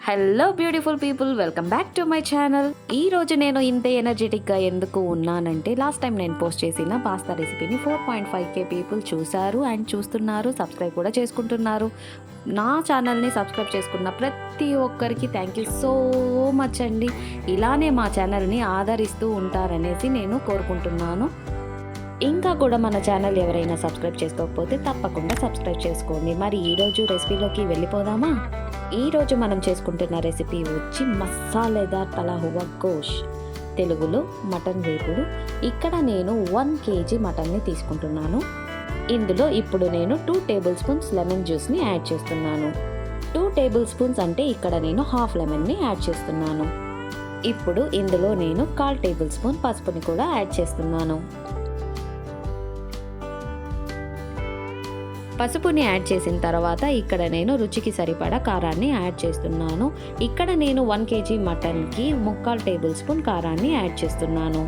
Hello beautiful people, welcome back to my channel. ఈ రోజు నేను ఇంత ఎనర్జెటిక్గా ఎందుకు ఉన్నానంటే, లాస్ట్ టైం నేను పోస్ట్ చేసిన పాస్తా రెసిపీని 4.5K పీపుల్ చూశారు అండ్ చూస్తున్నారు, సబ్స్క్రైబ్ కూడా చేసుకుంటున్నారు. నా ఛానల్ని సబ్స్క్రైబ్ చేసుకున్న ప్రతి ఒక్కరికి థ్యాంక్ యూ సో మచ్ అండి. ఇలానే మా ఛానల్ని ఆదరిస్తూ ఉంటారనేసి నేను కోరుకుంటున్నాను. ఇంకా కూడా మన ఛానల్ ఎవరైనా సబ్స్క్రైబ్ చేసుకోకపోతే తప్పకుండా సబ్స్క్రైబ్ చేసుకోండి. మరి ఈరోజు రెసిపీలోకి వెళ్ళిపోదామా? ఈరోజు మనం చేసుకుంటున్న రెసిపీ వచ్చి మసాలేదార్ తలా హువా గోష్, తెలుగులో మటన్ వేపుడు. ఇక్కడ నేను 1 kg మటన్ని తీసుకుంటున్నాను. ఇందులో ఇప్పుడు నేను 2 టేబుల్ స్పూన్స్ లెమన్ జ్యూస్ని యాడ్ చేస్తున్నాను. 2 టేబుల్ స్పూన్స్ అంటే ఇక్కడ నేను హాఫ్ లెమన్ని యాడ్ చేస్తున్నాను. ఇప్పుడు ఇందులో నేను 1/4 టేబుల్ స్పూన్ పసుపుని కూడా యాడ్ చేస్తున్నాను. పసుపుని యాడ్ చేసిన తర్వాత ఇక్కడ నేను రుచికి సరిపడా కారాన్ని యాడ్ చేస్తున్నాను. ఇక్కడ నేను 1 kg మటన్కి 3/4 టేబుల్ స్పూన్ కారాన్ని యాడ్ చేస్తున్నాను.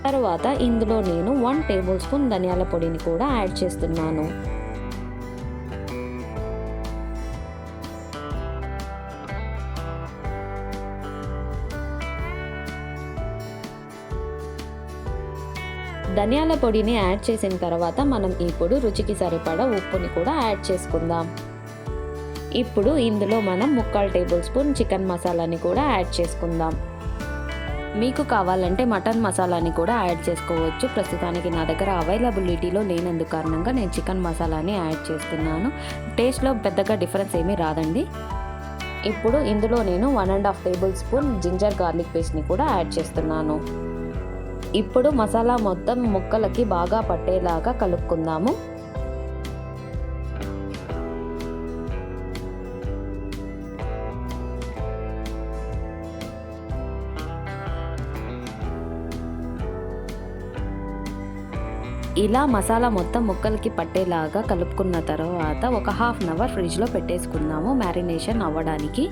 తర్వాత ఇందులో నేను 1 టేబుల్ స్పూన్ ధనియాల పొడిని కూడా యాడ్ చేస్తున్నాను. ధనియాల పొడిని యాడ్ చేసిన తర్వాత మనం ఇప్పుడు రుచికి సరిపడా ఉప్పుని కూడా యాడ్ చేసుకుందాం. ఇప్పుడు ఇందులో మనం 3/4 టేబుల్ స్పూన్ చికెన్ మసాలాని కూడా యాడ్ చేసుకుందాం. మీకు కావాలంటే మటన్ మసాలాని కూడా యాడ్ చేసుకోవచ్చు. ప్రస్తుతానికి నా దగ్గర అవైలబిలిటీలో లేనందుకు కారణంగా నేను చికెన్ మసాలాని యాడ్ చేస్తున్నాను. టేస్ట్లో పెద్దగా డిఫరెన్స్ ఏమీ రాదండి. ఇప్పుడు ఇందులో నేను 1.5 టేబుల్ స్పూన్ జింజర్ గార్లిక్ పేస్ట్ని కూడా యాడ్ చేస్తున్నాను. ఇప్పుడు మసాలా మొత్తం ముక్కలకి బాగా పట్టేలాగా కలుపుకుందాము. ఇలా మసాలా మొత్తం ముక్కలకి పట్టేలాగా కలుపుకున్న తర్వాత ఒక హాఫ్ అన్ అవర్ ఫ్రిడ్జ్లో పెట్టేసుకుందాము మ్యారినేషన్ అవ్వడానికి.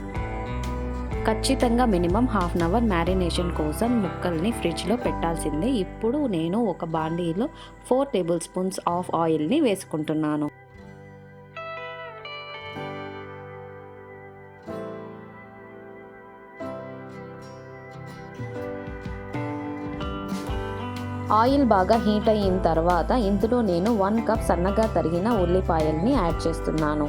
ఖచ్చితంగా minimum half an hour marination కోసం ముక్కల్ని ఫ్రిడ్జ్లో పెట్టాల్సిందే. ఇప్పుడు నేను ఒక బాండీలో 4 టేబుల్ స్పూన్స్ ఆఫ్ ఆయిల్ని వేసుకుంటున్నాను. ఆయిల్ బాగా హీట్ అయిన తర్వాత ఇందులో నేను 1 కప్ సన్నగా తరిగిన ఉల్లిపాయల్ని యాడ్ చేస్తున్నాను.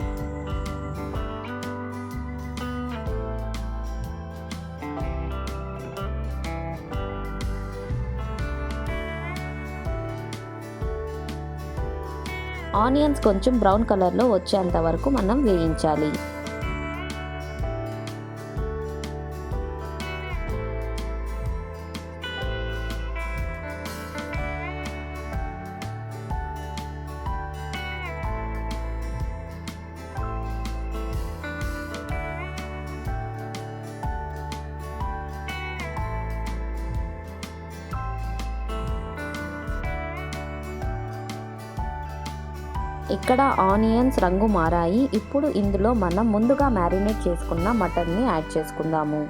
ఆనియన్స్ కొంచెం బ్రౌన్ కలర్లో వచ్చేంత వరకు మనం వేయించాలి. ఇక్కడ ఆనియన్స్ రంగు మారాయి. ఇప్పుడు ఇందులో మనం ముందుగా మ్యారినేట్ చేసుకున్న మటన్ని యాడ్ చేసుకుందాము.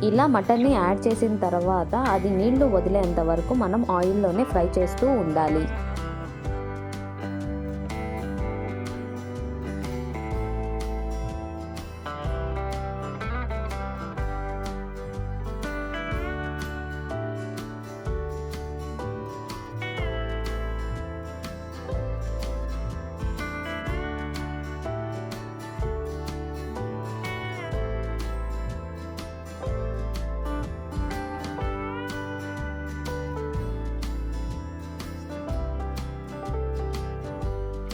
ఇలా మటన్ని యాడ్ చేసిన తర్వాత అది నీళ్లు వదిలేంత వరకు మనం ఆయిల్లోనే ఫ్రై చేస్తూ ఉండాలి.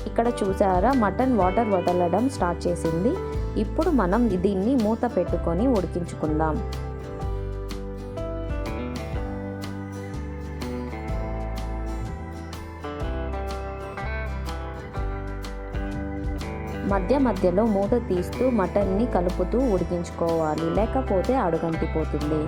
ఇక్కడ చూసారా, మటన్ వాటర్ వదలడం స్టార్ట్ చేసింది. ఇప్పుడు మనం దీన్ని మూత పెట్టుకొని ఉడికించుకుందాం. మధ్య మధ్యలో మూత తీస్తూ మటన్ని కలుపుతూ ఉడికించుకోవాలి, లేకపోతే అడుగంటిపోతుంది.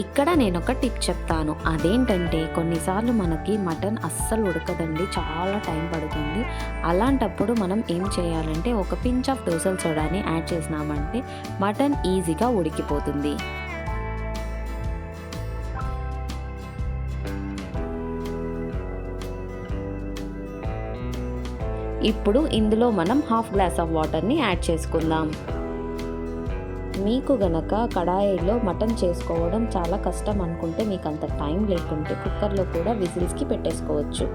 ఇక్కడ నేను ఒక టిప్ చెప్తాను. అదేంటంటే కొన్నిసార్లు మనకి మటన్ అస్సలు ఉడకదండి, చాలా టైం పడుతుంది. అలాంటప్పుడు మనం ఏం చేయాలంటే ఒక పించ్ ఆఫ్ దోసల సోడాని యాడ్ చేసినామంటే మటన్ ఈజీగా ఉడికిపోతుంది. ఇప్పుడు ఇందులో మనం హాఫ్ గ్లాస్ ఆఫ్ వాటర్ని యాడ్ చేసుకుందాం. మీకు గనక కడాయిలో మటన్ చేసుకోవడం చాలా కష్టం అనుకుంటే, మీకు అంత టైం లేకుంటే కుక్కర్లో కూడా విజిల్స్కి పెట్టేసుకోవచ్చు.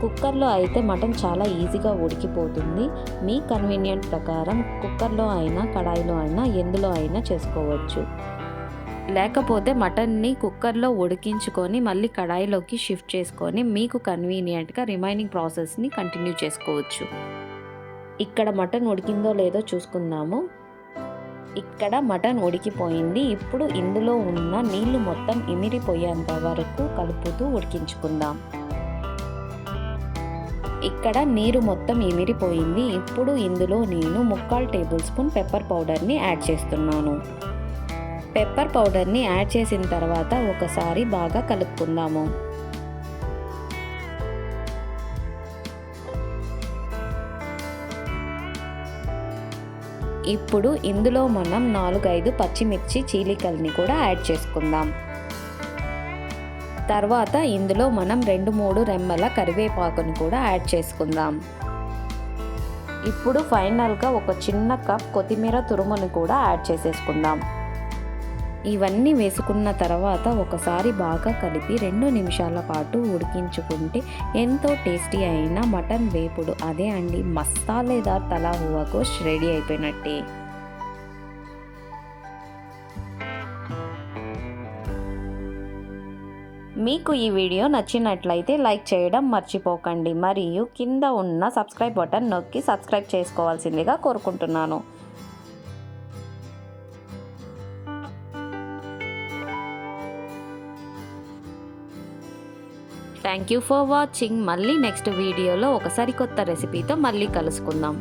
కుక్కర్లో అయితే మటన్ చాలా ఈజీగా ఉడికిపోతుంది. మీ కన్వీనియంట్ ప్రకారం కుక్కర్లో అయినా కడాయిలో అయినా ఎందులో అయినా చేసుకోవచ్చు. లేకపోతే మటన్ని కుక్కర్లో ఉడికించుకొని మళ్ళీ కడాయిలోకి షిఫ్ట్ చేసుకొని మీకు కన్వీనియంట్గా రిమైనింగ్ ప్రాసెస్ని కంటిన్యూ చేసుకోవచ్చు. ఇక్కడ మటన్ ఉడికిందో లేదో చూసుకుందాము. ఇక్కడ మటన్ ఉడికిపోయింది. ఇప్పుడు ఇందులో ఉన్న నీళ్లు మొత్తం ఇమిరిపోయేంత వరకు కలుపుతూ ఉడికించుకుందాం. ఇక్కడ నీరు మొత్తం ఇమిరిపోయింది. ఇప్పుడు ఇందులో నేను 3/4 టేబుల్ స్పూన్ పెప్పర్ పౌడర్ని యాడ్ చేస్తున్నాను. పెప్పర్ పౌడర్ని యాడ్ చేసిన తర్వాత ఒకసారి బాగా కలుపుకుందాము. ఇప్పుడు ఇందులో మనం 4-5 పచ్చిమిర్చి చీలికల్ని కూడా యాడ్ చేసుకుందాం. తర్వాత ఇందులో మనం 2-3 రెమ్మల కరివేపాకుని కూడా యాడ్ చేసుకుందాం. ఇప్పుడు ఫైనల్గా ఒక చిన్న కప్ కొత్తిమీర తురుముని కూడా యాడ్ చేసేసుకుందాం. ఇవన్నీ వేసుకున్న తర్వాత ఒకసారి బాగా కలిపి 2 నిమిషాల పాటు ఉడికించుకుంటే ఎంతో టేస్టీ అయిన మటన్ వేపుడు, అదే అండి మసాలేదార్ తలా హువా గోష్ రెడీ అయిపోయినట్టే. మీకు ఈ వీడియో నచ్చినట్లయితే లైక్ చేయడం మర్చిపోకండి, మరియు కింద ఉన్న సబ్స్క్రైబ్ బటన్ నొక్కి సబ్స్క్రైబ్ చేసుకోవాల్సిందిగా కోరుకుంటున్నాను. Thank you for watching. మళ్ళీ నెక్స్ట్ వీడియోలో ఒక సరికొత్త రెసిపీతో మళ్ళీ కలుసుకుందాం.